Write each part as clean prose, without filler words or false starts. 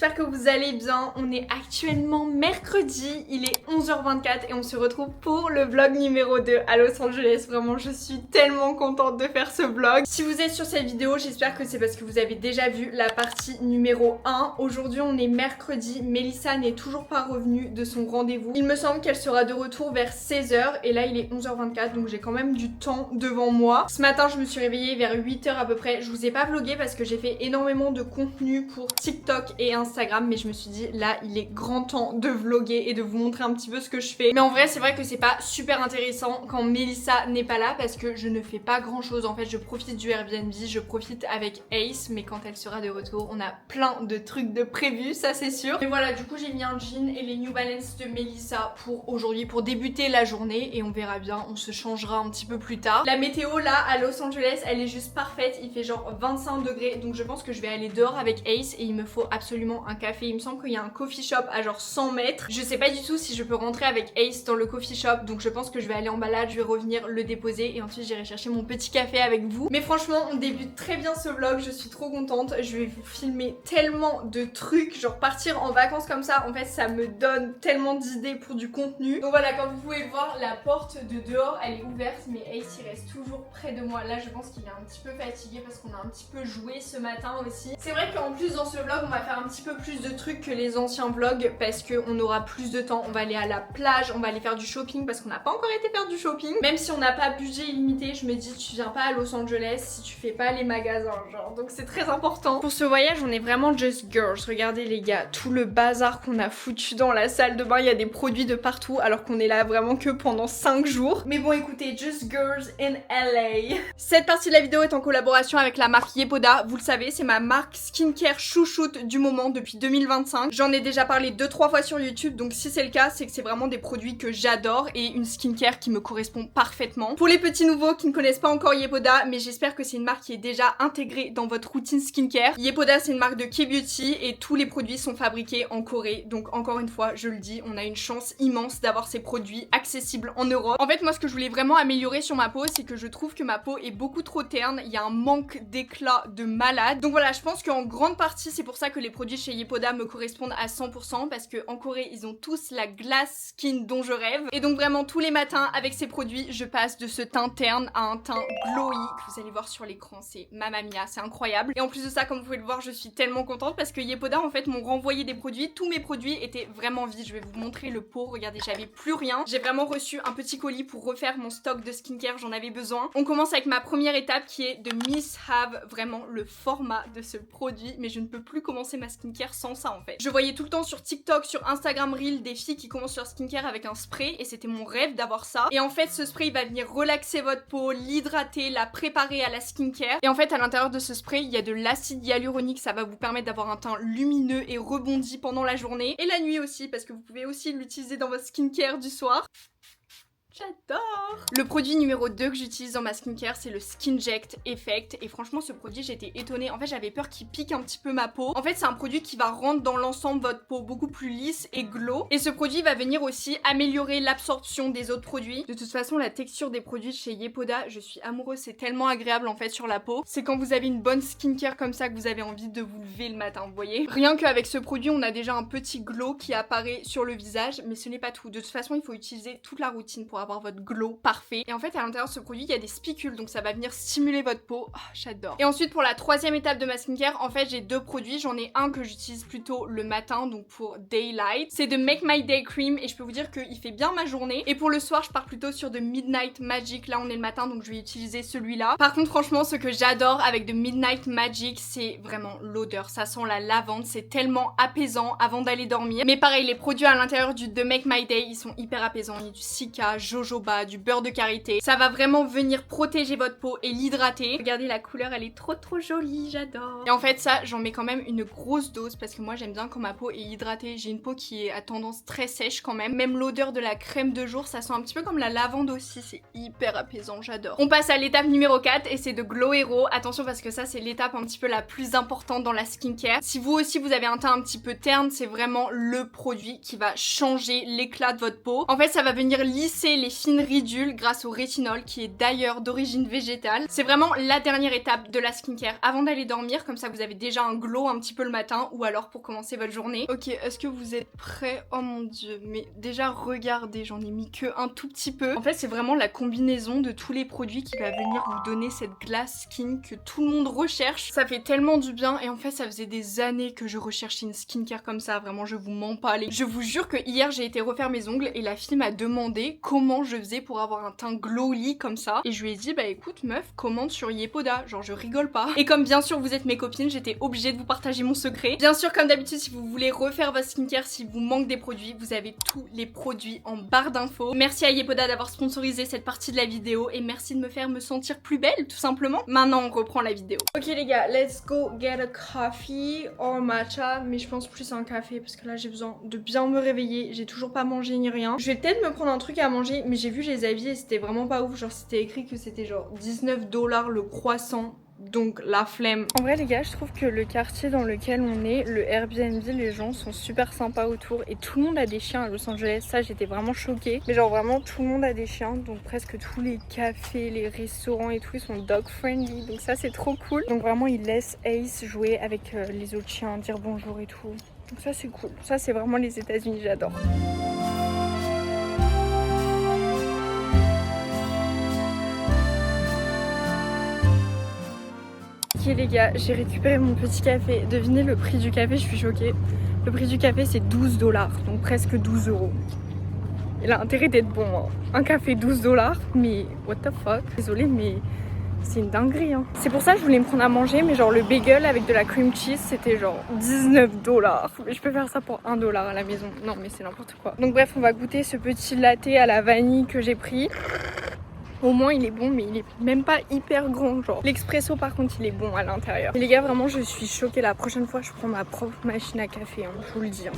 j'espère que vous allez bien. On est actuellement mercredi, il est 11h24 et on se retrouve pour le vlog numéro 2 à Los Angeles. Vraiment, je suis tellement contente de faire ce vlog. Si vous êtes sur cette vidéo, j'espère que c'est parce que vous avez déjà vu la partie numéro 1. Aujourd'hui, on est mercredi, Melissa n'est toujours pas revenue de son rendez-vous. Il me semble qu'elle sera de retour vers 16h et là, il est 11h24, donc j'ai quand même du temps devant moi. Ce matin, je me suis réveillée vers 8h à peu près. Je vous ai pas vlogué parce que j'ai fait énormément de contenu pour TikTok et Instagram, mais je me suis dit là il est grand temps de vlogger et de vous montrer un petit peu ce que je fais. Mais en vrai c'est vrai que c'est pas super intéressant quand Melissa n'est pas là parce que je ne fais pas grand chose. En fait je profite du Airbnb, je profite avec Ace, mais quand elle sera de retour on a plein de trucs de prévus, ça c'est sûr. Mais voilà, du coup j'ai mis un jean et les New Balance de Melissa pour aujourd'hui, pour débuter la journée, et on verra bien, on se changera un petit peu plus tard. La météo là à Los Angeles elle est juste parfaite, il fait genre 25 degrés, donc je pense que je vais aller dehors avec Ace et il me faut absolument un café. Il me semble qu'il y a un coffee shop à genre 100 mètres. Je sais pas du tout si je peux rentrer avec Ace dans le coffee shop, donc je pense que je vais aller en balade, je vais revenir le déposer et ensuite j'irai chercher mon petit café avec vous. Mais franchement on débute très bien ce vlog, je suis trop contente. Je vais vous filmer tellement de trucs, genre partir en vacances comme ça, en fait ça me donne tellement d'idées pour du contenu. Donc voilà, comme vous pouvez le voir, la porte de dehors elle est ouverte, mais Ace il reste toujours près de moi. Là je pense qu'il est un petit peu fatigué parce qu'on a un petit peu joué ce matin aussi. C'est vrai qu'en plus dans ce vlog on va faire un petit peu plus de trucs que les anciens vlogs parce qu'on aura plus de temps. On va aller à la plage, on va aller faire du shopping parce qu'on n'a pas encore été faire du shopping. Même si on n'a pas budget illimité, je me dis tu viens pas à Los Angeles si tu fais pas les magasins genre, donc c'est très important. Pour ce voyage on est vraiment just girls. Regardez les gars, tout le bazar qu'on a foutu dans la salle de bain, il y a des produits de partout alors qu'on est là vraiment que pendant 5 jours. Mais bon écoutez, just girls in LA. Cette partie de la vidéo est en collaboration avec la marque Yepoda. Vous le savez, c'est ma marque skincare chouchoute du moment depuis 2025. J'en ai déjà parlé 2-3 fois sur YouTube, donc si c'est le cas, c'est que c'est vraiment des produits que j'adore et une skincare qui me correspond parfaitement. Pour les petits nouveaux qui ne connaissent pas encore Yepoda, mais j'espère que c'est une marque qui est déjà intégrée dans votre routine skincare. Yepoda, c'est une marque de K-Beauty et tous les produits sont fabriqués en Corée. Donc encore une fois, je le dis, on a une chance immense d'avoir ces produits accessibles en Europe. En fait, moi ce que je voulais vraiment améliorer sur ma peau, c'est que je trouve que ma peau est beaucoup trop terne. Il y a un manque d'éclat de malade. Donc voilà, je pense qu'en grande partie, c'est pour ça que les produits chez Yepoda me correspondent à 100% parce qu'en Corée, ils ont tous la glass skin dont je rêve. Et donc vraiment, tous les matins, avec ces produits, je passe de ce teint terne à un teint glowy que vous allez voir sur l'écran. C'est mamma mia, c'est incroyable. Et en plus de ça, comme vous pouvez le voir, je suis tellement contente parce que Yepoda, en fait, m'ont renvoyé des produits. Tous mes produits étaient vraiment vides. Je vais vous montrer le pot. Regardez, j'avais plus rien. J'ai vraiment reçu un petit colis pour refaire mon stock de skincare. J'en avais besoin. On commence avec ma première étape qui est de misshave vraiment le format de ce produit, mais je ne peux plus commencer ma skincare sans ça en fait. Je voyais tout le temps sur TikTok, sur Instagram Reel des filles qui commencent leur skincare avec un spray et c'était mon rêve d'avoir ça. Et en fait ce spray il va venir relaxer votre peau, l'hydrater, la préparer à la skincare. Et en fait à l'intérieur de ce spray il y a de l'acide hyaluronique, ça va vous permettre d'avoir un teint lumineux et rebondi pendant la journée et la nuit aussi parce que vous pouvez aussi l'utiliser dans votre skincare du soir. J'adore! Le produit numéro 2 que j'utilise dans ma skincare, c'est le Skinject Effect. Et franchement, ce produit, j'étais étonnée. En fait, j'avais peur qu'il pique un petit peu ma peau. En fait, c'est un produit qui va rendre dans l'ensemble votre peau beaucoup plus lisse et glow. Et ce produit va venir aussi améliorer l'absorption des autres produits. De toute façon, la texture des produits chez Yepoda, je suis amoureuse. C'est tellement agréable en fait sur la peau. C'est quand vous avez une bonne skincare comme ça que vous avez envie de vous lever le matin, vous voyez? Rien qu'avec ce produit, on a déjà un petit glow qui apparaît sur le visage. Mais ce n'est pas tout. De toute façon, il faut utiliser toute la routine pour avoir votre glow parfait. Et en fait à l'intérieur de ce produit il y a des spicules donc ça va venir stimuler votre peau. Oh, j'adore. Et ensuite pour la troisième étape de ma skincare, en fait j'ai deux produits. J'en ai un que j'utilise plutôt le matin donc pour daylight. C'est de Make My Day Cream et je peux vous dire qu'il fait bien ma journée. Et pour le soir je pars plutôt sur de Midnight Magic. Là on est le matin donc je vais utiliser celui-là. Par contre franchement ce que j'adore avec de Midnight Magic c'est vraiment l'odeur. Ça sent la lavande, c'est tellement apaisant avant d'aller dormir. Mais pareil les produits à l'intérieur du de Make My Day ils sont hyper apaisants. Il y a du cica, jojoba, du beurre de karité. Ça va vraiment venir protéger votre peau et l'hydrater. Regardez la couleur, elle est trop jolie, j'adore. Et en fait ça, j'en mets quand même une grosse dose parce que moi j'aime bien quand ma peau est hydratée. J'ai une peau qui est à tendance très sèche quand même. Même l'odeur de la crème de jour, ça sent un petit peu comme la lavande aussi. C'est hyper apaisant, j'adore. On passe à l'étape numéro 4 et c'est de Glow Hero. Attention parce que ça c'est l'étape un petit peu la plus importante dans la skincare. Si vous aussi vous avez un teint un petit peu terne, c'est vraiment le produit qui va changer l'éclat de votre peau. En fait ça va venir lisser les fines ridules grâce au rétinol qui est d'ailleurs d'origine végétale. C'est vraiment la dernière étape de la skincare avant d'aller dormir, comme ça vous avez déjà un glow un petit peu le matin ou alors pour commencer votre journée. Ok, est-ce que vous êtes prêts? Oh mon dieu, mais déjà regardez, j'en ai mis que un tout petit peu. En fait c'est vraiment la combinaison de tous les produits qui va venir vous donner cette glace skin que tout le monde recherche. Ça fait tellement du bien et en fait ça faisait des années que je recherchais une skincare comme ça, vraiment je vous mens pas. Je vous jure que hier j'ai été refaire mes ongles et la fille m'a demandé comment je faisais pour avoir un teint glowy comme ça et je lui ai dit bah écoute meuf, commande sur Yepoda, genre je rigole pas. Et comme bien sûr vous êtes mes copines, j'étais obligée de vous partager mon secret. Bien sûr comme d'habitude si vous voulez refaire votre skincare, si vous manque des produits, vous avez tous les produits en barre d'infos. Merci à Yepoda d'avoir sponsorisé cette partie de la vidéo et merci de me faire me sentir plus belle tout simplement. Maintenant on reprend la vidéo. Ok les gars, let's go get a coffee or matcha, mais je pense plus à un café parce que là j'ai besoin de bien me réveiller, j'ai toujours pas mangé ni rien. Je vais peut-être me prendre un truc à manger, mais j'ai vu les avis et c'était vraiment pas ouf, genre c'était écrit que c'était genre 19 $ le croissant. Donc la flemme. En vrai les gars, je trouve que le quartier dans lequel on est, le Airbnb, les gens sont super sympas autour et tout le monde a des chiens à Los Angeles. Ça j'étais vraiment choquée. Mais genre vraiment tout le monde a des chiens, donc presque tous les cafés, les restaurants et tout ils sont dog friendly. Donc ça c'est trop cool. Donc vraiment ils laissent Ace jouer avec les autres chiens, dire bonjour et tout. Donc ça c'est cool. Ça c'est vraiment les États-Unis, j'adore. Ok les gars, j'ai récupéré mon petit café. Devinez le prix du café, je suis choquée. Le prix du café c'est 12 $, donc presque 12 €. Il a intérêt d'être bon, hein. Un café 12 $, mais what the fuck. Désolée mais c'est une dinguerie hein. C'est pour ça que je voulais me prendre à manger, mais genre le bagel avec de la cream cheese c'était genre 19 $. Mais je peux faire ça pour 1 $ à la maison. Non mais c'est n'importe quoi. Donc bref, on va goûter ce petit latte à la vanille que j'ai pris. Au moins il est bon, mais il est même pas hyper grand genre. L'expresso par contre il est bon à l'intérieur. Et les gars vraiment je suis choquée, la prochaine fois je prends ma propre machine à café hein, je vous le dis hein.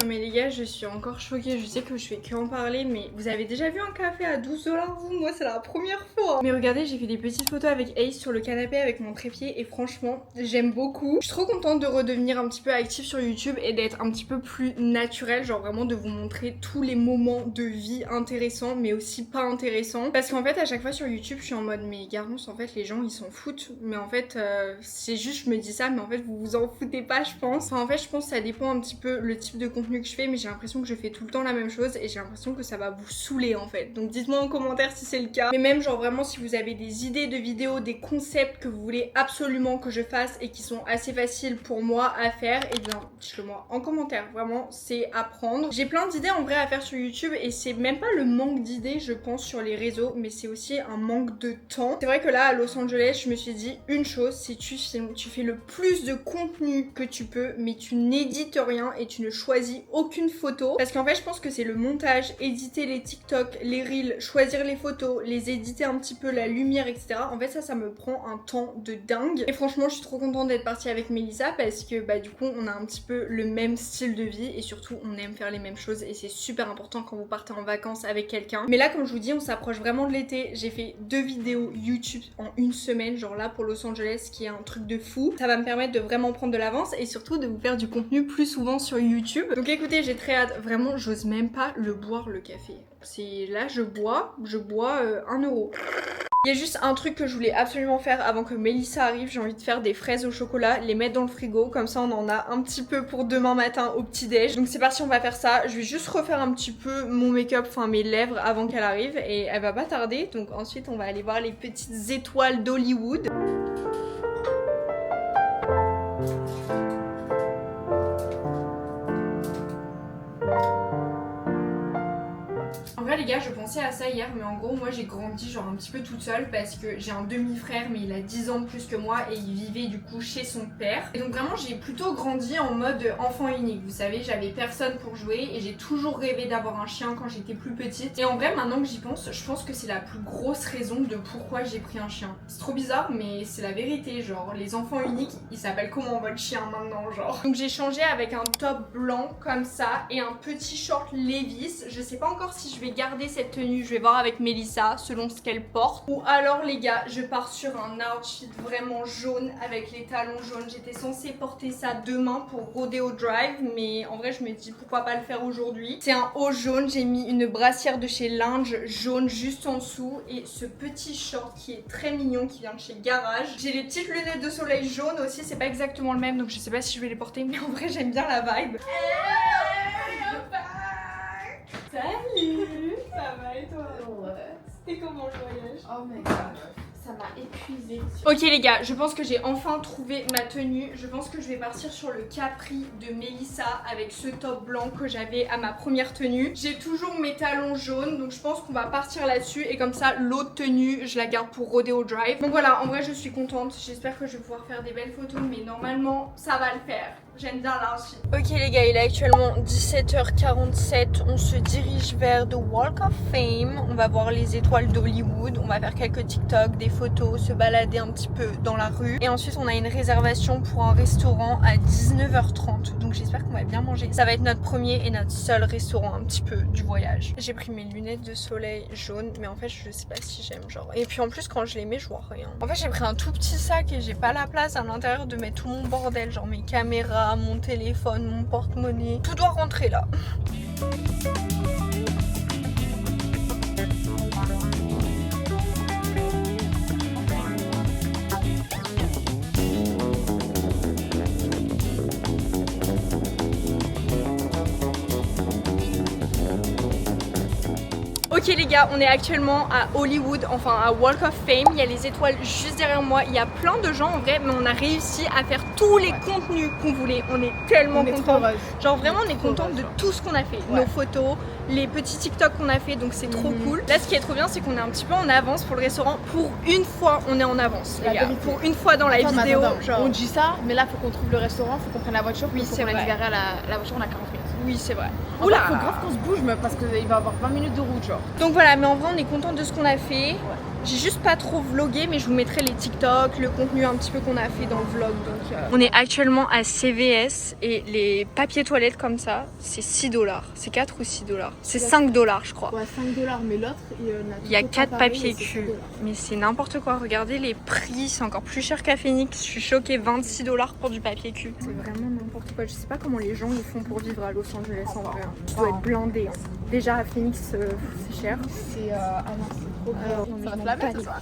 Non mais les gars je suis encore choquée, je sais que je fais que en parler, mais vous avez déjà vu un café à 12 $ vous? Moi c'est la première fois. Mais regardez, j'ai fait des petites photos avec Ace sur le canapé avec mon trépied et franchement j'aime beaucoup. Je suis trop contente de redevenir un petit peu active sur YouTube et d'être un petit peu plus naturelle, genre vraiment de vous montrer tous les moments de vie intéressants mais aussi pas intéressants. Parce qu'en fait à chaque fois sur YouTube je suis en mode mais Garance, en fait les gens ils s'en foutent, mais en fait c'est juste je me dis ça mais en fait vous vous en foutez pas je pense. Enfin, en fait je pense que ça dépend un petit peu le type de contenu que je fais, mais j'ai l'impression que je fais tout le temps la même chose et j'ai l'impression que ça va vous saouler en fait. Donc dites-moi en commentaire si c'est le cas. Mais même genre vraiment si vous avez des idées de vidéos, des concepts que vous voulez absolument que je fasse et qui sont assez faciles pour moi à faire, et bien dites-le moi en commentaire. Vraiment c'est à prendre. J'ai plein d'idées en vrai à faire sur YouTube et c'est même pas le manque d'idées je pense sur les réseaux, mais c'est aussi un manque de temps. C'est vrai que là à Los Angeles je me suis dit une chose, c'est tu filmes, tu fais le plus de contenu que tu peux, mais tu n'édites rien et tu ne choisis aucune photo, parce qu'en fait je pense que c'est le montage, éditer les TikTok, les reels, choisir les photos, les éditer un petit peu, la lumière etc. En fait ça me prend un temps de dingue et franchement je suis trop contente d'être partie avec Mélissa parce que bah du coup on a un petit peu le même style de vie et surtout on aime faire les mêmes choses et c'est super important quand vous partez en vacances avec quelqu'un. Mais là comme je vous dis on s'approche vraiment de l'été, j'ai fait 2 vidéos YouTube en une semaine, genre là pour Los Angeles qui est un truc de fou. Ça va me permettre de vraiment prendre de l'avance et surtout de vous faire du contenu plus souvent sur YouTube. Donc écoutez, j'ai très hâte, vraiment j'ose même pas le boire le café. C'est là je bois 1 €. Il y a juste un truc que je voulais absolument faire avant que Mélissa arrive, j'ai envie de faire des fraises au chocolat, les mettre dans le frigo, comme ça on en a un petit peu pour demain matin au petit déj. Donc c'est parti, on va faire ça. Je vais juste refaire un petit peu mon make-up, enfin mes lèvres avant qu'elle arrive et elle va pas tarder. Donc ensuite on va aller voir les petites étoiles d'Hollywood. Les gars, je pensais à ça hier, mais en gros moi j'ai grandi genre un petit peu toute seule parce que j'ai un demi-frère mais il a 10 ans de plus que moi et il vivait du coup chez son père. Et donc vraiment j'ai plutôt grandi en mode enfant unique, vous savez, j'avais personne pour jouer et j'ai toujours rêvé d'avoir un chien quand j'étais plus petite. Et en vrai maintenant que j'y pense, je pense que c'est la plus grosse raison de pourquoi j'ai pris un chien. C'est trop bizarre mais c'est la vérité, genre les enfants uniques ils s'appellent comment votre chien maintenant genre. Donc j'ai changé avec un top blanc comme ça et un petit short Levi's. Je sais pas encore si je vais garder cette tenue, je vais voir avec Mélissa selon ce qu'elle porte. Ou alors les gars, je pars sur un outfit vraiment jaune avec les talons jaunes. J'étais censée porter ça demain pour Rodeo Drive, mais en vrai je me dis pourquoi pas le faire aujourd'hui. C'est un haut jaune, j'ai mis une brassière de chez Linge jaune juste en dessous et ce petit short qui est très mignon qui vient de chez Garage. J'ai les petites lunettes de soleil jaunes aussi, c'est pas exactement le même donc je sais pas si je vais les porter, mais en vrai j'aime bien la vibe. Salut, ça va et toi? Ouais. C'était comment le voyage? Oh my god, ça m'a épuisée. Ok les gars, je pense que j'ai enfin trouvé ma tenue. Je pense que je vais partir sur le Capri de Mélissa avec ce top blanc que j'avais à ma première tenue. J'ai toujours mes talons jaunes, donc je pense qu'on va partir là-dessus. Et comme ça, l'autre tenue, je la garde pour Rodeo Drive. Donc voilà, en vrai, je suis contente. J'espère que je vais pouvoir faire des belles photos, mais normalement, ça va le faire. J'aime bien l'outfit. Ok les gars, il est actuellement 17h47. On se dirige vers The Walk of Fame. On va voir les étoiles d'Hollywood. On va faire quelques TikTok, des photos, se balader un petit peu dans la rue. Et ensuite, on a une réservation pour un restaurant à 19h30. Donc j'espère qu'on va bien manger. Ça va être notre premier et notre seul restaurant un petit peu du voyage. J'ai pris mes lunettes de soleil jaunes, mais en fait, je sais pas si j'aime genre. Et puis en plus, quand je les mets, je vois rien. En fait, j'ai pris un tout petit sac et j'ai pas la place à l'intérieur de mettre tout mon bordel, genre mes caméras, mon téléphone, mon porte-monnaie. Tout doit rentrer là. Ok les gars, on est actuellement à Hollywood, enfin à Walk of Fame. Il y a les étoiles juste derrière moi. Il y a plein de gens en vrai, mais on a réussi à faire tous les contenus qu'on voulait. On est tellement contents. Genre vraiment, on est contents de tout ce qu'on a fait. Nos photos, les petits TikTok qu'on a fait, donc c'est trop cool. Là, ce qui est trop bien, c'est qu'on est un petit peu en avance pour le restaurant. Pour une fois, on est en avance, les gars. Pour une fois dans la vidéo. Genre... On dit ça, mais là, faut qu'on trouve le restaurant, faut qu'on prenne la voiture. Oui, c'est vrai. On a libéré la voiture, on a 40 minutes. Oui, c'est vrai. Oula, faut grave qu'on se bouge, mais parce qu'il va y avoir 20 minutes de route, genre. Donc voilà, mais en vrai, on est content de ce qu'on a fait. J'ai juste pas trop vlogué, mais je vous mettrai les TikTok, le contenu un petit peu qu'on a fait dans le vlog. Donc, On est actuellement à CVS et les papiers toilettes comme ça, c'est 6$. C'est 4 ou 6$. C'est 5$, je crois. Ouais, 5$, mais l'autre, il y a 4 papiers cul. Mais c'est n'importe quoi. Regardez les prix, c'est encore plus cher qu'à Phoenix. Je suis choquée, 26$ pour du papier cul. C'est vraiment n'importe quoi. Je sais pas comment les gens ils font pour vivre à Los Angeles en vrai. Ça doit être blindé. Hein. Déjà à Phoenix, c'est cher. C'est ah non, c'est trop bon. Ça va te la mettre ce soir.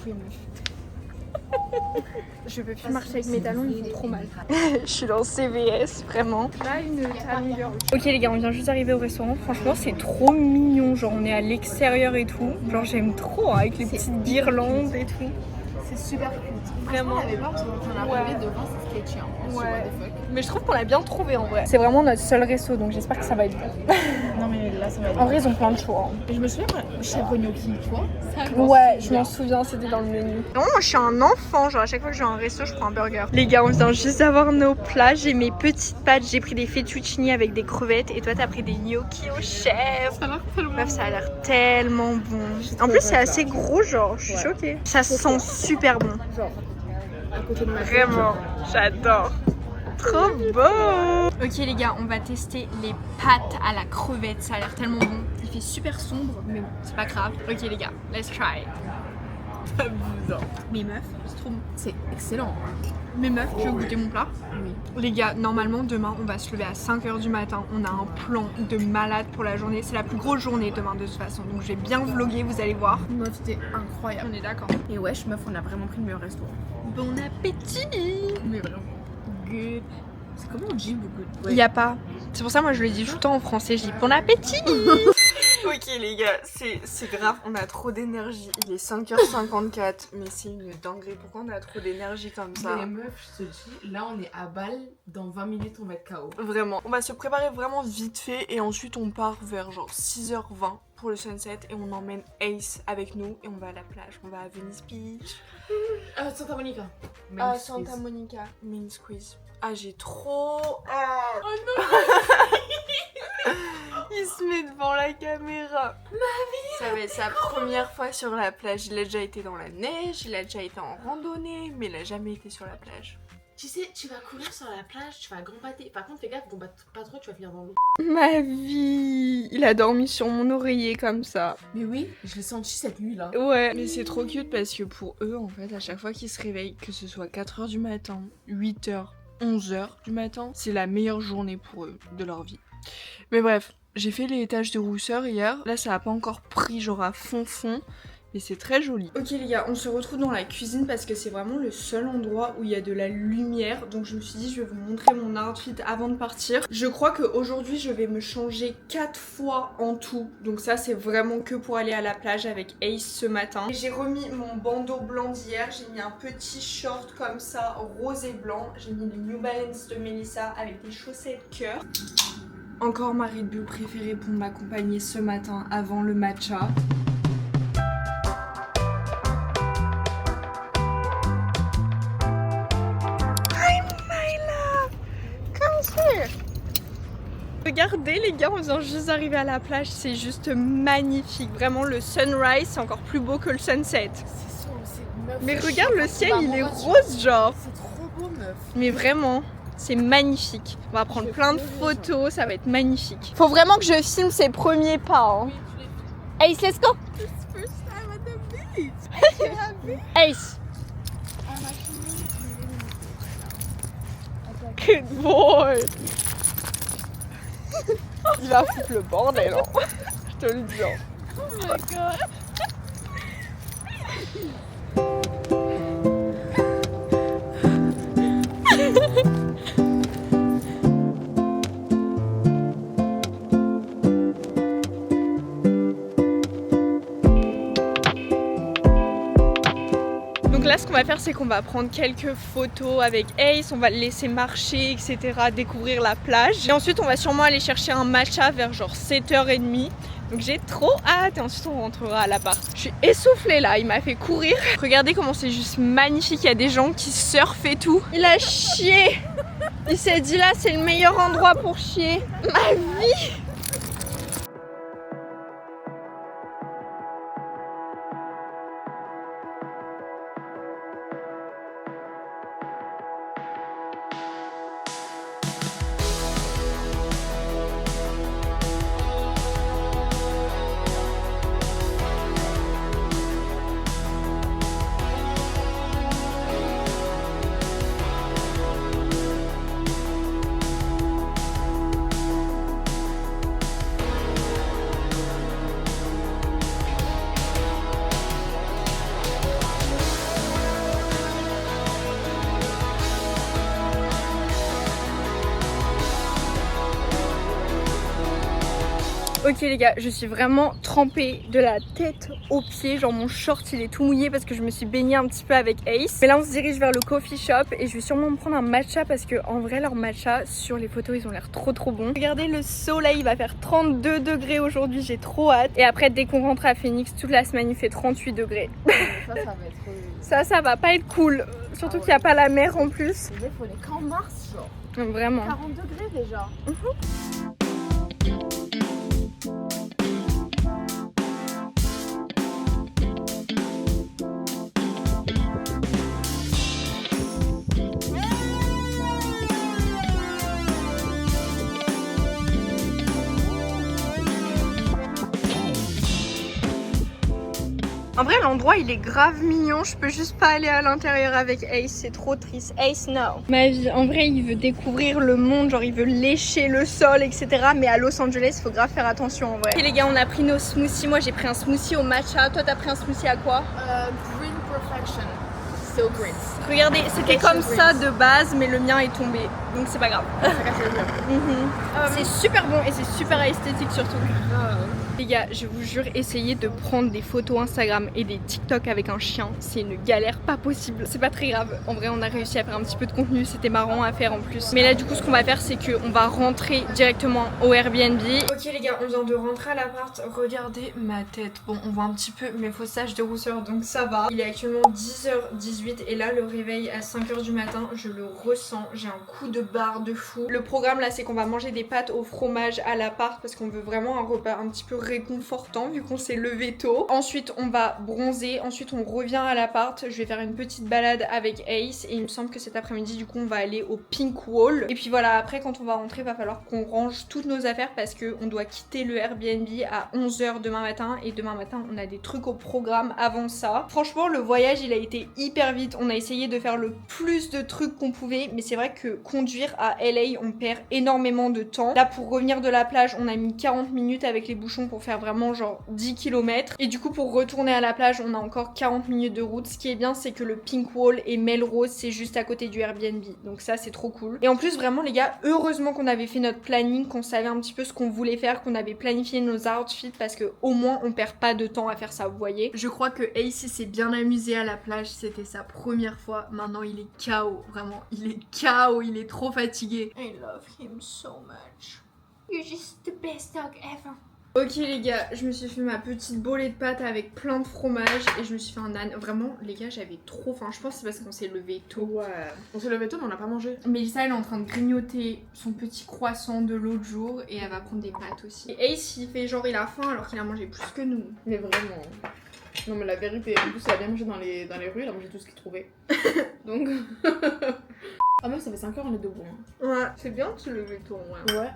Je peux plus marcher avec mes talons, ils font trop mal. Je suis dans CVS, vraiment. Là, une talon girl. Ok les gars, on vient juste d'arriver au restaurant. Franchement, c'est trop mignon. Genre, on est à l'extérieur et tout. Genre, j'aime trop hein, avec les petites guirlandes et tout. C'est super cute. Vraiment. On avait peur parce qu'on est arrivé devant, c'est sketchy. Hein. Ouais. Mais je trouve qu'on l'a bien trouvé en vrai. C'est vraiment notre seul resto, donc j'espère que ça va être bon. Non mais là, ça va être En vrai, ils ont plein de choix. Hein. Je me souviens, chèvre gnocchi, tu vois. Ouais, je m'en souviens, c'était dans le menu. Non, moi je suis un enfant, genre à chaque fois que je vais à un resto, je prends un burger. Les gars, on vient juste d'avoir nos plats. J'ai mes petites pâtes, j'ai pris des fettuccini avec des crevettes et toi t'as pris des gnocchi au chèvre. Ça a l'air tellement Bref, ça a l'air tellement bon. En plus, c'est assez gros, genre, je suis choquée. Ça sent super bon. Genre, à côté de ma Vraiment, j'adore. Trop beau. Ok les gars, on va tester les pâtes à la crevette. Ça a l'air tellement bon. Il fait super sombre, mais bon, c'est pas grave. Ok les gars, let's try. amusant. Mes meufs, c'est trop bon. C'est excellent. Mes meufs, tu veux goûter mon plat? Oui. Les gars, normalement demain on va se lever à 5h du matin. On a un plan de malade pour la journée. C'est la plus grosse journée demain de toute façon. Donc je vais bien vlogger, vous allez voir. Meuf, c'était incroyable. On est d'accord. Et wesh, meuf, on a vraiment pris le meilleur restaurant. Bon appétit. Mais vraiment. Good. C'est comment on dit good? Il y a pas. C'est pour ça moi je le dis tout le temps en français. Je dis bon appétit. Ok les gars, c'est grave, on a trop d'énergie. Il est 5h54, mais c'est une dinguerie. Pourquoi on a trop d'énergie comme ça? Les meufs, je te dis, là on est à Bâle, dans 20 minutes on va être KO. Vraiment. On va se préparer vraiment vite fait et ensuite on part vers genre 6h20 pour le sunset et on emmène Ace avec nous et on va à la plage. On va à Venice Beach. Santa Monica. Ah, Santa Monica. Main squeeze. Ah, j'ai trop hâte. Oh non. Il se met devant la caméra. Ma vie. Ça va être sa première fois sur la plage. Il a déjà été dans la neige, il a déjà été en randonnée, mais il a jamais été sur la plage. Tu sais, tu vas courir sur la plage, tu vas grombater. Par contre, fais gaffe, grombate pas trop, tu vas finir dans l'eau. Ma vie, il a dormi sur mon oreiller comme ça. Mais oui, je l'ai senti cette nuit-là. Ouais, mais c'est trop cute parce que pour eux, en fait, à chaque fois qu'ils se réveillent, que ce soit 4h du matin, 8h, 11h du matin, c'est la meilleure journée pour eux de leur vie. Mais bref, j'ai fait les taches de rousseur hier. Là, ça a pas encore pris genre à fond. Mais c'est très joli. Ok les gars, on se retrouve dans la cuisine parce que c'est vraiment le seul endroit où il y a de la lumière. Donc je me suis dit je vais vous montrer mon outfit avant de partir. Je crois qu'aujourd'hui je vais me changer 4 fois en tout. Donc ça c'est vraiment que pour aller à la plage avec Ace ce matin. J'ai remis mon bandeau blanc d'hier. J'ai mis un petit short comme ça rose et blanc. J'ai mis les New Balance de Melissa avec des chaussettes cœur. Encore ma Red Bull préférée pour m'accompagner ce matin avant le matcha. Regardez les gars, on vient juste d'arriver à la plage, c'est juste magnifique. Vraiment le sunrise c'est encore plus beau que le sunset. C'est sûr, c'est meuf. Mais regarde le ciel, il est rose genre. C'est trop beau meuf. Mais vraiment, c'est magnifique. On va prendre plein de photos, ça va être magnifique. Faut vraiment que je filme ses premiers pas. Hein. Ace, let's go. Ace. Good boy. Il va foutre le bordel, hein. Je te le dis. Hein. Oh my god. Donc là ce qu'on va faire c'est qu'on va prendre quelques photos avec Ace, on va le laisser marcher etc, découvrir la plage et ensuite on va sûrement aller chercher un matcha vers genre 7h30. Donc j'ai trop hâte et ensuite on rentrera à l'appart. Je suis essoufflée là, il m'a fait courir. Regardez comment c'est juste magnifique, il y a des gens qui surfent et tout. Il a chié. Il s'est dit là c'est le meilleur endroit pour chier. Ma vie. Ok les gars, je suis vraiment trempée de la tête aux pieds, genre mon short il est tout mouillé parce que je me suis baignée un petit peu avec Ace. Mais là on se dirige vers le coffee shop et je vais sûrement me prendre un matcha parce que en vrai leur matcha sur les photos ils ont l'air trop bons. Regardez le soleil, il va faire 32 degrés aujourd'hui, j'ai trop hâte. Et après dès qu'on rentre à Phoenix, toute la semaine il fait 38 degrés. Ça va être... Ça va pas être cool, surtout qu'il n'y a pas la mer en plus. Il faut les camps mars genre. Vraiment. 40 degrés déjà. En vrai l'endroit il est grave mignon, je peux juste pas aller à l'intérieur avec Ace, c'est trop triste. Ace no. Ma vie, en vrai il veut découvrir le monde, genre il veut lécher le sol etc. Mais à Los Angeles il faut grave faire attention en vrai. Ok les gars on a pris nos smoothies, moi j'ai pris un smoothie au matcha, toi t'as pris un smoothie à quoi? Green Perfection. Still green. Regardez, c'était comme ça de base mais le mien est tombé, donc c'est pas grave. C'est super bon et c'est super esthétique surtout. Les gars, je vous jure, essayez de prendre des photos Instagram et des TikTok avec un chien, c'est une galère pas possible. C'est pas très grave, en vrai on a réussi à faire un petit peu de contenu, c'était marrant à faire en plus. Mais là du coup ce qu'on va faire c'est qu'on va rentrer directement au Airbnb. Ok les gars, on vient de rentrer à l'appart, regardez ma tête. Bon on voit un petit peu mes fausses taches de rousseur donc ça va. Il est actuellement 10h18. 18 et là le réveil à 5h du matin, je le ressens, j'ai un coup de barre de fou. Le programme là c'est qu'on va manger des pâtes au fromage à l'appart parce qu'on veut vraiment un repas un petit peu réconfortant vu qu'on s'est levé tôt. Ensuite on va bronzer, ensuite on revient à l'appart, je vais faire une petite balade avec Ace et il me semble que cet après-midi du coup on va aller au Pink Wall. Et puis voilà, après quand on va rentrer va falloir qu'on range toutes nos affaires parce qu'on doit quitter le Airbnb à 11h demain matin et demain matin on a des trucs au programme avant ça. Franchement le voyage il a été hyper vite, on a essayé de faire le plus de trucs qu'on pouvait mais c'est vrai que conduire à LA on perd énormément de temps. Là pour revenir de la plage on a mis 40 minutes avec les bouchons pour faire vraiment genre 10 km et du coup pour retourner à la plage on a encore 40 minutes de route. Ce qui est bien c'est que le Pink Wall et Melrose c'est juste à côté du Airbnb donc ça c'est trop cool. Et en plus vraiment les gars, heureusement qu'on avait fait notre planning, qu'on savait un petit peu ce qu'on voulait faire, qu'on avait planifié nos outfits parce que au moins on perd pas de temps à faire ça, vous voyez. Je crois que Ace s'est bien amusé à la plage, c'était sa première fois. Maintenant il est KO, vraiment il est KO, il est trop fatigué. I love him so much. You're just the best dog ever. Ok les gars, je me suis fait ma petite bolée de pâtes avec plein de fromage et je me suis fait un âne. Vraiment les gars j'avais trop faim, je pense que c'est parce qu'on s'est levé tôt. Ouais, on s'est levé tôt mais on n'a pas mangé. Mélissa elle est en train de grignoter son petit croissant de l'autre jour et elle va prendre des pâtes aussi. Et Ace il fait genre il a faim alors qu'il a mangé plus que nous. Mais vraiment. Non mais la vérité, en plus elle a bien mangé dans les rues, elle a mangé tout ce qu'il trouvait. Donc... Ah meuf ça fait 5 heures on est debout. Hein. Ouais, c'est bien de se lever tôt ouais. Ouais.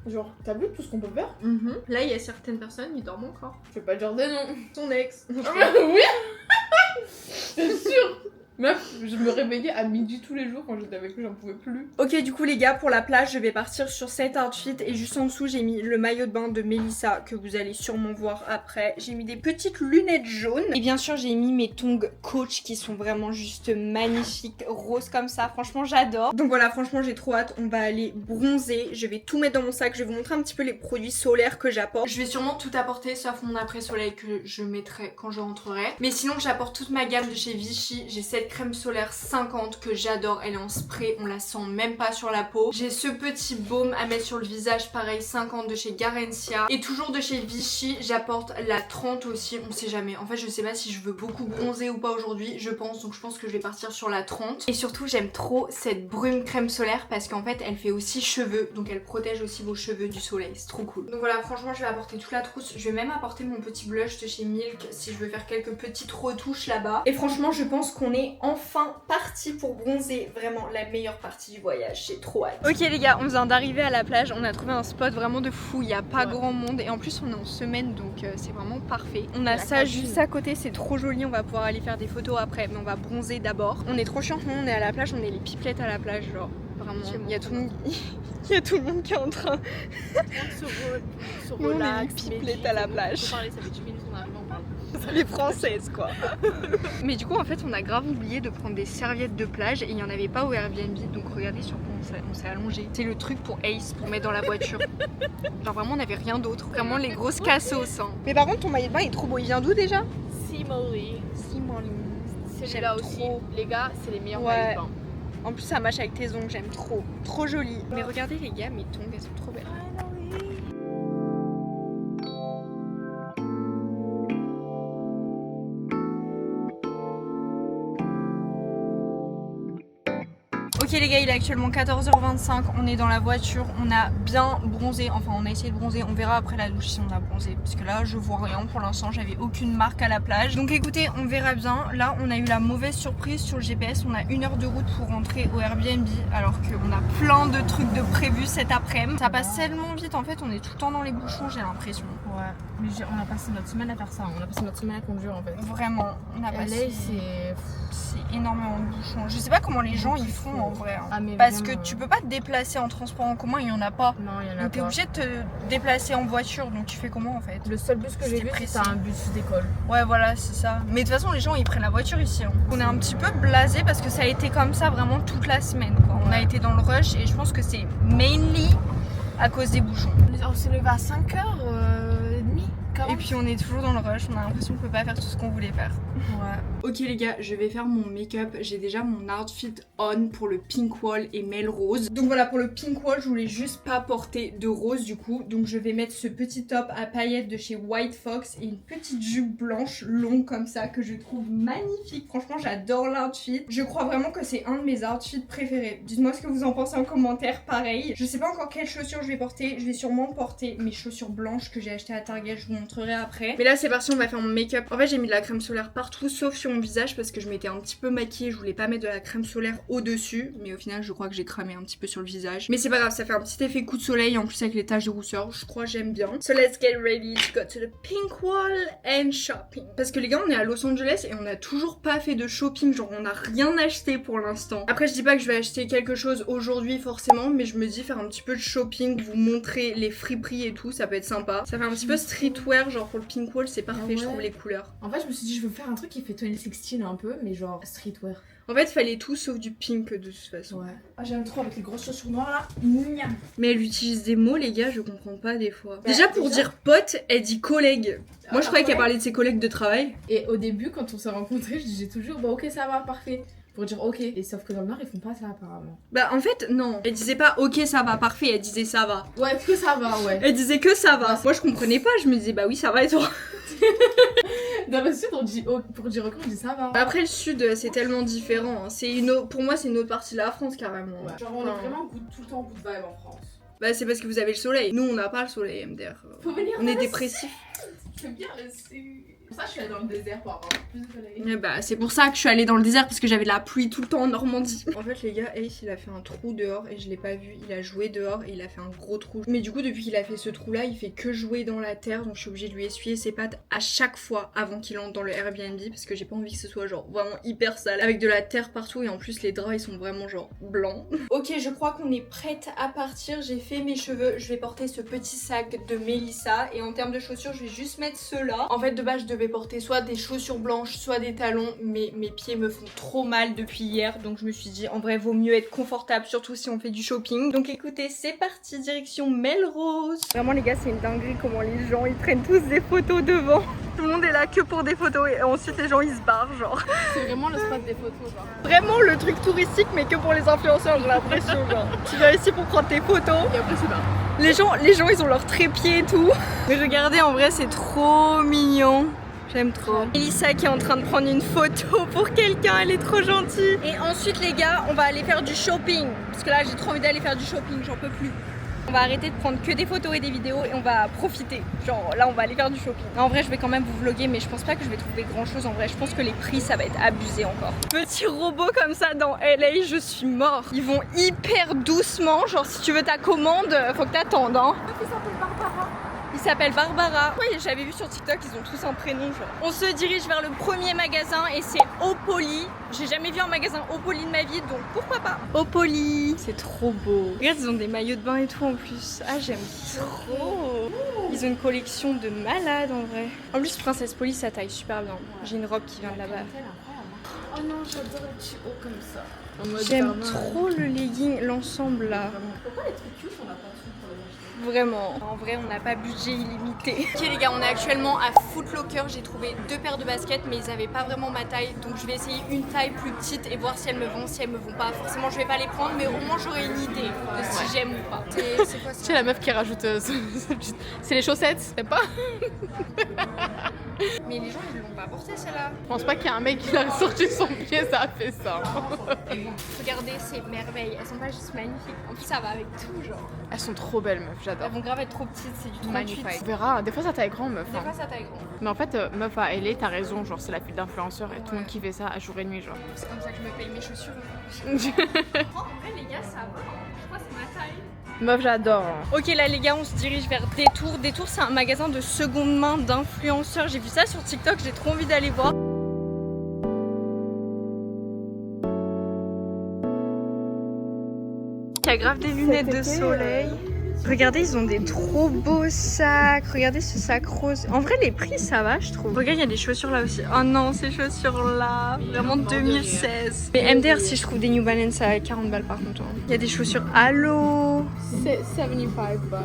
Genre, t'as vu tout ce qu'on peut faire? Là, il y a certaines personnes, ils dorment encore. Je vais pas dire des noms. Son ex. Oui. C'est sûr. Meuf, je me réveillais à midi tous les jours quand j'étais avec lui, j'en pouvais plus. Ok, du coup les gars, pour la plage, je vais partir sur cet outfit et juste en dessous, j'ai mis le maillot de bain de Mélissa que vous allez sûrement voir après. J'ai mis des petites lunettes jaunes et bien sûr, j'ai mis mes tongs Coach qui sont vraiment juste magnifiques, roses comme ça. Franchement, j'adore. Donc voilà, franchement, j'ai trop hâte. On va aller bronzer. Je vais tout mettre dans mon sac. Je vais vous montrer un petit peu les produits solaires que j'apporte. Je vais sûrement tout apporter sauf mon après-soleil que je mettrai quand je rentrerai. Mais sinon, j'apporte toute ma gamme de chez Vichy. J'ai cette crème solaire 50 que j'adore, elle est en spray, on la sent même pas sur la peau. J'ai ce petit baume à mettre sur le visage, pareil 50 de chez Garencia. Et toujours de chez Vichy, j'apporte la 30 aussi, on sait jamais. En fait je sais pas si je veux beaucoup bronzer ou pas aujourd'hui, je pense, donc je pense que je vais partir sur la 30. Et surtout j'aime trop cette brume crème solaire parce qu'en fait elle fait aussi cheveux, donc elle protège aussi vos cheveux du soleil, c'est trop cool. Donc voilà, franchement je vais apporter toute la trousse, je vais même apporter mon petit blush de chez Milk si je veux faire quelques petites retouches là-bas. Et franchement je pense qu'on est enfin parti pour bronzer, vraiment la meilleure partie du voyage, j'ai trop hâte. Ok les gars, on vient d'arriver à la plage, on a trouvé un spot vraiment de fou, il n'y a pas grand monde et en plus on est en semaine donc c'est vraiment parfait. On a ça juste à côté, c'est trop joli, on va pouvoir aller faire des photos après mais on va bronzer d'abord. On est trop chiant, on est à la plage, on est les pipelettes à la plage genre. Vraiment, il y a tout le monde, il y a tout le monde qui est en train de se relaxer, pipelettes à la plage. Parler, ça fait 10 minutes qu'on arrive, on parle. Les françaises quoi. Mais du coup en fait on a grave oublié de prendre des serviettes de plage et il n'y en avait pas au Airbnb donc regardez sur quoi on s'est allongé. C'est le truc pour Ace pour mettre dans la voiture. Genre vraiment on n'avait rien d'autre. Vraiment les grosses cassos hein. Mais par contre ton maillot de bain est trop beau, il vient d'où déjà? Simoli. C'est là aussi. Les gars c'est les meilleurs maillots de bain. En plus ça match avec tes ongles, j'aime trop. Trop joli. Mais regardez les gars, mes tongs elles sont trop belles. Ok les gars, il est actuellement 14h25, on est dans la voiture, on a bien bronzé, enfin on a essayé de bronzer, on verra après la douche si on a bronzé parce que là je vois rien pour l'instant, j'avais aucune marque à la plage. Donc écoutez, on verra bien. Là on a eu la mauvaise surprise sur le GPS, on a 1 heure de route pour rentrer au Airbnb alors qu'on a plein de trucs de prévus cet après-midi. Ça passe tellement vite en fait, on est tout le temps dans les bouchons j'ai l'impression. Ouais, mais on a passé notre semaine à faire ça, on a passé notre semaine à conduire en fait. Vraiment, on a passé... c'est énormément de bouchons. Je sais pas comment les gens ils font en vrai. Hein. Ah, parce que tu peux pas te déplacer en transport en commun, il y en a pas. Non, il y en a pas. Donc t'es obligé de te déplacer en voiture, donc tu fais comment en fait? Le seul bus que j'ai vu c'est un bus d'école. Ouais voilà c'est ça. Mais de toute façon les gens ils prennent la voiture ici. Hein. On est un petit peu blasé parce que ça a été comme ça vraiment toute la semaine quoi. On a été dans le rush et je pense que c'est mainly à cause des bouchons. On s'est levé à 5h30. Et puis on est toujours dans le rush, on a l'impression qu'on peut pas faire tout ce qu'on voulait faire. Ouais. Ok les gars, je vais faire mon make-up. J'ai déjà mon outfit on pour le pink wall et Melrose. Donc voilà, pour le pink wall, je voulais juste pas porter de rose du coup. Donc je vais mettre ce petit top à paillettes de chez White Fox et une petite jupe blanche longue comme ça que je trouve magnifique. Franchement, j'adore l'outfit. Je crois vraiment que c'est un de mes outfits préférés. Dites-moi ce que vous en pensez en commentaire. Pareil, je sais pas encore quelles chaussures je vais porter. Je vais sûrement porter mes chaussures blanches que j'ai achetées à Target. Je vous montrerai après. Mais là, c'est parti, on va faire mon make-up. En fait, j'ai mis de la crème solaire partout sauf sur mon visage parce que je m'étais un petit peu maquillée. Je voulais pas mettre de la crème solaire au-dessus. Mais au final, je crois que j'ai cramé un petit peu sur le visage. Mais c'est pas grave, ça fait un petit effet coup de soleil en plus avec les taches de rousseur. Je crois j'aime bien. So let's get ready to go to the pink wall and shopping. Parce que les gars, on est à Los Angeles et on a toujours pas fait de shopping. Genre, on a rien acheté pour l'instant. Après, je dis pas que je vais acheter quelque chose aujourd'hui forcément, mais je me dis faire un petit peu de shopping, vous montrer les friperies et tout, ça peut être sympa. Ça fait un petit peu streetwear, genre pour le pink wall, c'est parfait, je trouve les couleurs. En fait, je me suis dit, je veux faire un truc qui fait 2016 un peu, mais genre streetwear. En fait, fallait tout sauf du pink de toute façon. Ouais. Ah, j'aime trop avec les grosses chaussures noires là. Miam. Mais elle utilise des mots, les gars, je comprends pas des fois. Déjà, pour dire pote, elle dit collègue. Moi, je croyais qu'elle parlait de ses collègues de travail. Et au début, quand on s'est rencontrés, je disais toujours, bah ok, ça va, parfait. Pour dire ok. Et sauf que dans le Nord, ils font pas ça apparemment. Bah, en fait, non. Elle disait pas ok, ça va, parfait, elle disait ça va. Ouais, que ça va, ouais. Elle disait que ça va. Moi, je comprenais pas, je me disais bah oui, ça va et toi. Dans le sud, on dit pour dire ok, on dit ça va. Après, le sud, c'est tellement différent. Pour moi, c'est une autre partie de la France carrément. Ouais. Genre, on est vraiment tout le temps au bout de vibe en France. Bah, c'est parce que vous avez le soleil. Nous, on n'a pas le soleil, MDR. Faut venir on est dépressifs. Je veux bien laisser. Pour ça, je suis allée dans le désert pour avoir plus de soleil. Et bah, c'est pour ça que je suis allée dans le désert parce que j'avais de la pluie tout le temps en Normandie. En fait, les gars, Ace il a fait un trou dehors et je l'ai pas vu. Il a joué dehors et il a fait un gros trou. Mais du coup, depuis qu'il a fait ce trou là, il fait que jouer dans la terre. Donc, je suis obligée de lui essuyer ses pattes à chaque fois avant qu'il entre dans le Airbnb parce que j'ai pas envie que ce soit genre vraiment hyper sale avec de la terre partout. Et en plus, les draps ils sont vraiment genre blancs. Ok, je crois qu'on est prête à partir. J'ai fait mes cheveux. Je vais porter ce petit sac de Melissa. Et en termes de chaussures, je vais juste mettre ceux-là. En fait, de base, je devais porter soit des chaussures blanches, soit des talons, mais mes pieds me font trop mal depuis hier, donc je me suis dit en vrai vaut mieux être confortable, surtout si on fait du shopping. Donc écoutez, c'est parti, direction Melrose. Vraiment les gars, c'est une dinguerie comment les gens ils prennent tous des photos devant. Tout le monde est là que pour des photos et ensuite les gens ils se barrent genre. C'est vraiment le spot des photos genre. Vraiment le truc touristique mais que pour les influenceurs, j'ai l'impression genre. Tu viens ici pour prendre tes photos. Et après c'est pas. Les gens ils ont leurs trépieds et tout. Mais regardez, en vrai c'est trop mignon. J'aime trop. Melissa qui est en train de prendre une photo pour quelqu'un, elle est trop gentille. Et ensuite les gars, on va aller faire du shopping. Parce que là j'ai trop envie d'aller faire du shopping, j'en peux plus. On va arrêter de prendre que des photos et des vidéos et on va profiter. Genre là on va aller faire du shopping. En vrai je vais quand même vous vlogger mais je pense pas que je vais trouver grand chose. En vrai je pense que les prix ça va être abusé encore. Petit robot comme ça dans LA, je suis mort. Ils vont hyper doucement. Genre si tu veux ta commande, faut que t'attendes hein. Il s'appelle Barbara. Oui, j'avais vu sur TikTok, ils ont tous un prénom genre. On se dirige vers le premier magasin et c'est Opoly. J'ai jamais vu un magasin Opoly de ma vie, donc pourquoi pas. Opoly. C'est trop beau. Regarde, ils ont des maillots de bain et tout en plus. Ah, j'aime trop. Ils ont une collection de malades en vrai. En plus, Princesse Polly, ça taille super bien. J'ai une robe qui vient de là-bas. Oh non, j'adore les petits hauts comme ça. J'aime trop le legging, l'ensemble là. Pourquoi les trucs cute, on n'a pas tout pour les acheter? Vraiment. En vrai, on n'a pas budget illimité. Ok les gars, on est actuellement à Foot Locker. J'ai trouvé 2 paires de baskets, mais ils avaient pas vraiment ma taille. Donc je vais essayer une taille plus petite et voir si elles me vont. Si elles me vont pas, forcément je vais pas les prendre, mais au moins j'aurai une idée de si j'aime ou pas. C'est quoi ça? Tu sais, la meuf qui rajoute. C'est les chaussettes, t'aimes pas? Mais les gens ils l'ont pas porté celle-là. Je pense pas qu'il y a un mec qui a sorti son pied, ça a fait ça. Regardez ces merveilles, elles sont pas juste magnifiques. En plus ça va avec tout genre. Elles sont trop belles, meuf, j'adore. Elles vont grave être trop petites, c'est du 38. Magnifique. On verra, des fois ça taille grand, meuf. Des fois ça taille grand. Mais en fait, meuf à LA, t'as raison, genre c'est la file d'influenceurs et tout le monde qui fait ça à jour et nuit, genre. C'est comme ça que je me paye mes chaussures. En vrai les gars, ça va. Je crois que c'est ma taille. Meuf, j'adore. Ok là les gars, on se dirige vers Détour. Détour c'est un magasin de seconde main d'influenceurs. J'ai vu ça sur TikTok, j'ai trop envie d'aller voir. Il y a grave des lunettes de soleil. Regardez, ils ont des trop beaux sacs. Regardez ce sac rose. En vrai, les prix, ça va, je trouve. Regarde, il y a des chaussures là aussi. Oh non, ces chaussures-là. Vraiment 2016. Mais MDR, si je trouve des New Balance à 40 balles par contre. Il y a des chaussures Halo. C'est 75 bucks.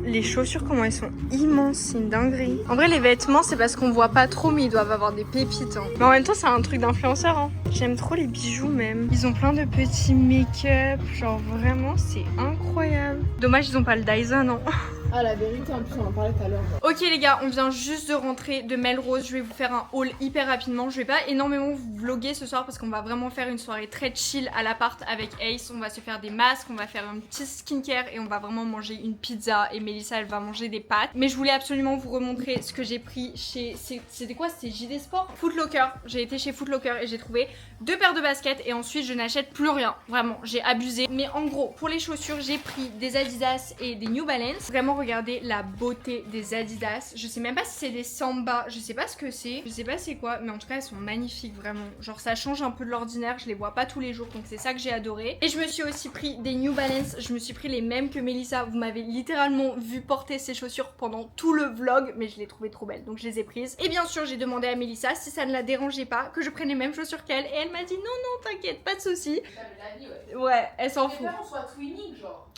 Les chaussures, comment elles sont immenses, c'est une dinguerie. En vrai, les vêtements, c'est parce qu'on voit pas trop, mais ils doivent avoir des pépites. Hein. Mais en même temps, c'est un truc d'influenceur. Hein. J'aime trop les bijoux même. Ils ont plein de petits make-up. Genre vraiment, c'est incroyable. Dommage, ils ont pas le Dyson, non. Ah, la vérité, en plus, on en parlait tout à l'heure. Ok les gars, on vient juste de rentrer de Melrose. Je vais vous faire un haul hyper rapidement. Je vais pas énormément vous vlogger ce soir parce qu'on va vraiment faire une soirée très chill à l'appart avec Ace. On va se faire des masques, on va faire un petit skincare et on va vraiment manger une pizza. Et Mélissa, elle va manger des pâtes. Mais je voulais absolument vous remontrer ce que j'ai pris chez... C'était quoi? C'était JD Sport? Foot Locker. J'ai été chez Foot Locker et j'ai trouvé 2 paires de baskets et ensuite je n'achète plus rien. Vraiment, j'ai abusé. Mais en gros, pour les chaussures, j'ai pris des Adidas et des New Balance. Vraiment, regardez la beauté des Adidas. Je sais même pas si c'est des Samba, je sais pas ce que c'est, je sais pas c'est quoi, mais en tout cas elles sont magnifiques vraiment. Genre ça change un peu de l'ordinaire, je les vois pas tous les jours, donc c'est ça que j'ai adoré. Et je me suis aussi pris des New Balance, je me suis pris les mêmes que Mélissa. Vous m'avez littéralement vu porter ces chaussures pendant tout le vlog, mais je les trouvais trop belles, donc je les ai prises. Et bien sûr j'ai demandé à Mélissa si ça ne la dérangeait pas que je prenne les mêmes chaussures qu'elle, et elle m'a dit non non t'inquiète, pas de soucis. Ouais, elle s'en fout.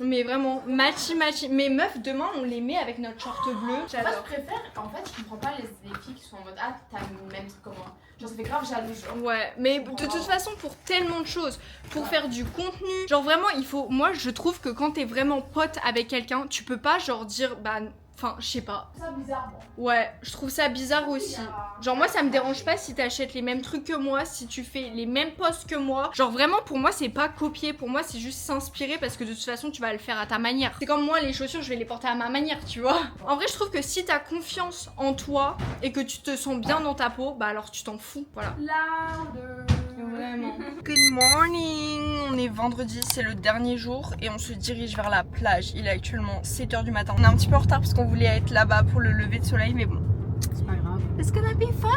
Mais vraiment, matchy. Mais meuf, demain on les met avec notre short bleu. Moi, je préfère, en fait, je comprends pas les filles qui sont en mode ah, t'as le même truc que moi. Genre, ça fait grave jaloux. Genre. Ouais, mais de toute façon, pour tellement de choses, pour faire du contenu, genre vraiment, il faut. Moi, je trouve que quand t'es vraiment pote avec quelqu'un, tu peux pas, genre, dire bah. Enfin, je sais pas. C'est bizarre, moi. Ouais, je trouve ça bizarre aussi. Genre moi ça me dérange pas si t'achètes les mêmes trucs que moi, si tu fais les mêmes posts que moi. Genre vraiment pour moi c'est pas copier, pour moi c'est juste s'inspirer parce que de toute façon tu vas le faire à ta manière. C'est comme moi les chaussures je vais les porter à ma manière tu vois. En vrai je trouve que si t'as confiance en toi et que tu te sens bien dans ta peau, bah alors tu t'en fous, voilà. Vraiment. Good morning. On est vendredi, c'est le dernier jour et on se dirige vers la plage. Il est actuellement 7h du matin. On est un petit peu en retard parce qu'on voulait être là-bas pour le lever de soleil mais bon. C'est pas grave. It's gonna be fun.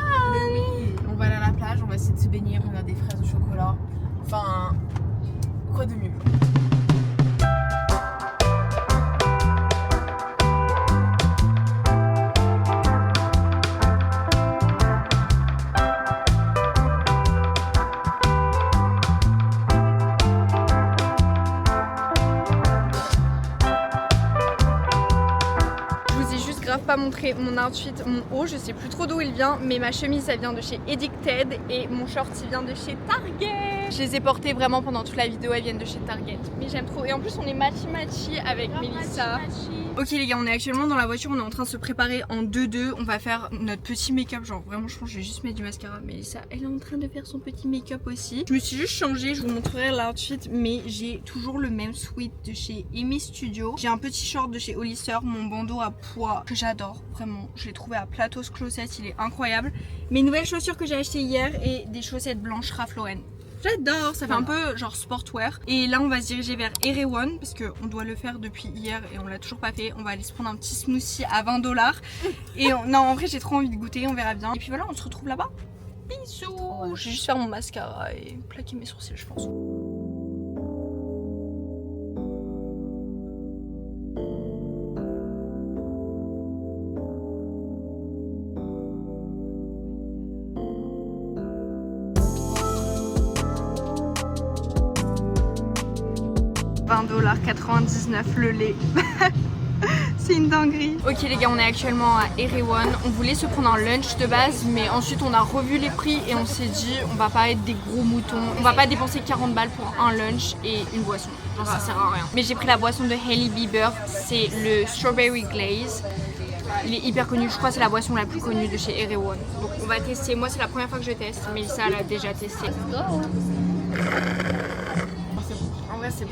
Oui, on va aller à la plage, on va essayer de se baigner, on a des fraises au chocolat. Enfin, quoi de mieux? Pas montrer mon outfit, mon haut, je sais plus trop d'où il vient, mais ma chemise ça vient de chez Addicted et mon short il vient de chez Target. Je les ai portés vraiment pendant toute la vidéo, elles viennent de chez Target, mais j'aime trop. Et en plus on est matchy avec Mélissa. Ok les gars, on est actuellement dans la voiture, on est en train de se préparer en 2-2, on va faire notre petit make-up, genre vraiment je pense que je vais juste mettre du mascara. Mélissa elle est en train de faire son petit make-up aussi. Je me suis juste changée, je vous montrerai l'outfit, mais j'ai toujours le même sweat de chez Amy Studio. J'ai un petit short de chez Hollister, mon bandeau à pois que j'adore, vraiment, je l'ai trouvé à Platos Closet, il est incroyable. Mes nouvelles chaussures que j'ai achetées hier et des chaussettes blanches Ralph Lauren. J'adore, ça fait un peu genre sportwear. Et là on va se diriger vers Erewhon parce qu'on doit le faire depuis hier et on l'a toujours pas fait. On va aller se prendre un petit smoothie à 20 $. Et non en vrai j'ai trop envie de goûter, on verra bien. Et puis voilà, on se retrouve là-bas. Bisous. Je vais juste faire mon mascara et plaquer mes sourcils je pense. $20,99 le lait. C'est une dinguerie. Ok les gars, on est actuellement à Erewhon. On voulait se prendre un lunch de base, mais ensuite on a revu les prix et on s'est dit on va pas être des gros moutons. On va pas dépenser 40 balles pour un lunch et une boisson. Genre ça sert à rien. Mais j'ai pris la boisson de Hailey Bieber, c'est le Strawberry Glaze. Il est hyper connu, je crois que c'est la boisson la plus connue de chez Erewhon. Donc on va tester. Moi c'est la première fois que je teste, Mélissa elle a déjà testé. En vrai c'est bon.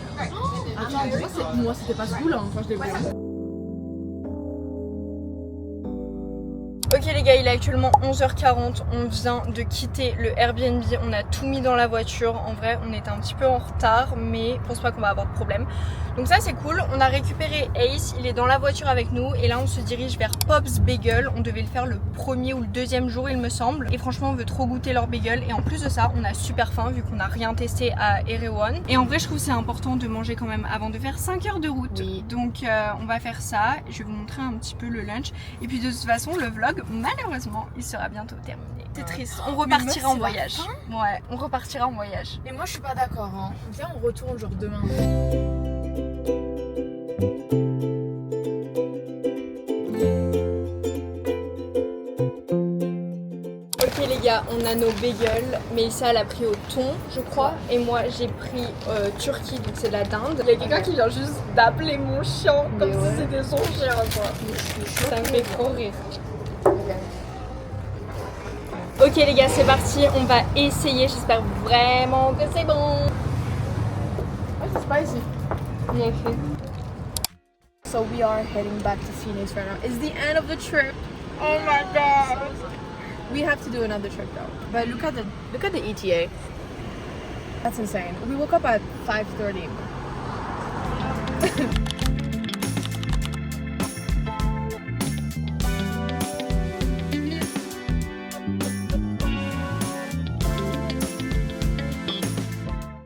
Attends, moi c'était pas ce goût là quand je l'ai vu. Ok les gars, il est actuellement 11h40, on vient de quitter le Airbnb, on a tout mis dans la voiture. En vrai, on était un petit peu en retard, mais je pense pas qu'on va avoir de problème. Donc ça c'est cool, on a récupéré Ace, il est dans la voiture avec nous et là on se dirige vers Pop's Bagel. On devait le faire le premier ou le deuxième jour il me semble. Et franchement on veut trop goûter leur bagel et en plus de ça on a super faim vu qu'on n'a rien testé à Erewhon. Et en vrai je trouve c'est important de manger quand même avant de faire 5 heures de route. Oui. Donc on va faire ça, je vais vous montrer un petit peu le lunch. Et puis de toute façon le vlog malheureusement il sera bientôt terminé. C'est triste, on repartira en voyage. Ouais, on repartira en voyage. Mais moi je suis pas d'accord hein. Viens on retourne genre demain. Ok les gars, on a nos bagels, mais ça elle a pris au thon je crois, et moi j'ai pris turkey, donc c'est de la dinde. Il y a quelqu'un qui vient juste d'appeler mon chien comme si c'était son chien quoi. Ça me fait trop rire. Ok les gars, c'est parti, on va essayer, j'espère vraiment que c'est bon. Ouais, c'est spicy. Bien fait. So we are heading back to Phoenix right now. It's the end of the trip. Oh my god. We have to do another trip though. But look at the ETA. That's insane. We woke up at 5:30.